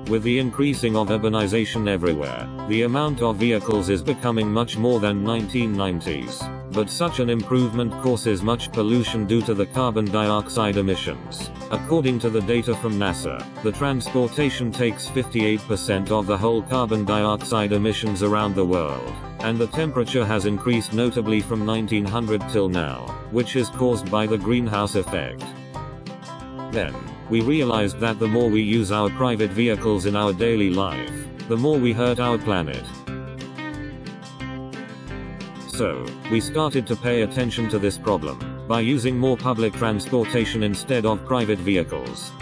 With the increasing of urbanization everywhere, the amount of vehicles is becoming much more than 1990s. But such an improvement causes much pollution due to the carbon dioxide emissions. According to the data from NASA, the transportation takes 58% of the whole carbon dioxide emissions around the world, and the temperature has increased notably from 1900 till now, which is caused by the greenhouse effect. Then, we realized that the more we use our private vehicles in our daily life, the more we hurt our planet. So, we started to pay attention to this problem, by using more public transportation instead of private vehicles.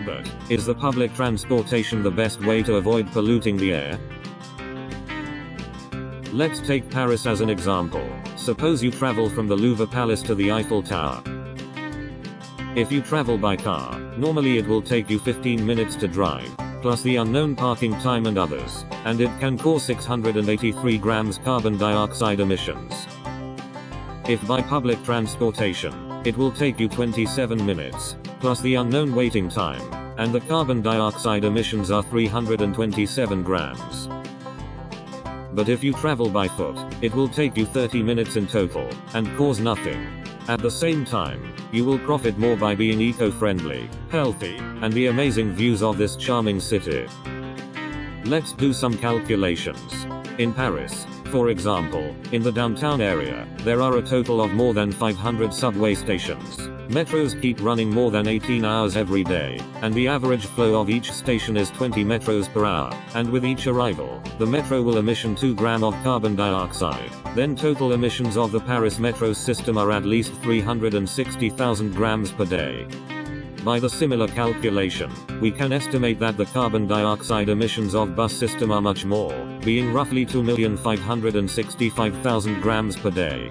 But, is the public transportation the best way to avoid polluting the air? Let's take Paris as an example. Suppose you travel from the Louvre Palace to the Eiffel Tower. If you travel by car, normally it will take you 15 minutes to drive, plus the unknown parking time and others, and it can cause 683 grams carbon dioxide emissions. If by public transportation, it will take you 27 minutes, plus the unknown waiting time, and the carbon dioxide emissions are 327 grams. But if you travel by foot, it will take you 30 minutes in total, and cause nothing. At the same time, you will profit more by being eco-friendly, healthy, and the amazing views of this charming city. Let's do some calculations. In Paris, for example, in the downtown area, there are a total of more than 500 subway stations. Metros keep running more than 18 hours every day, and the average flow of each station is 20 metros per hour, and with each arrival, the metro will emission 2 grams of carbon dioxide. Then total emissions of the Paris metro system are at least 360,000 grams per day. By the similar calculation, we can estimate that the carbon dioxide emissions of bus system are much more, being roughly 2,565,000 grams per day.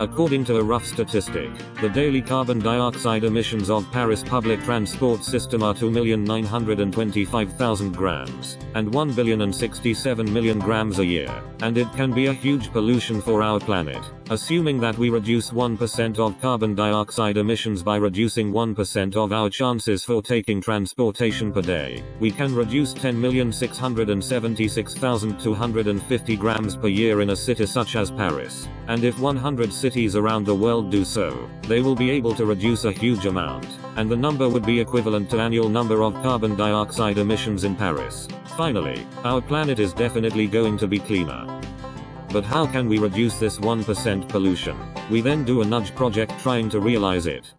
According to a rough statistic, the daily carbon dioxide emissions of Paris public transport system are 2,925,000 grams, and 1,067,000,000 grams a year, and it can be a huge pollution for our planet. Assuming that we reduce 1% of carbon dioxide emissions by reducing 1% of our chances for taking transportation per day, we can reduce 10,676,250 grams per year in a city such as Paris. And if 100 cities around the world do so, they will be able to reduce a huge amount, and the number would be equivalent to annual number of carbon dioxide emissions in Paris. Finally, our planet is definitely going to be cleaner. But how can we reduce this 1% pollution? We then do a nudge project trying to realize it.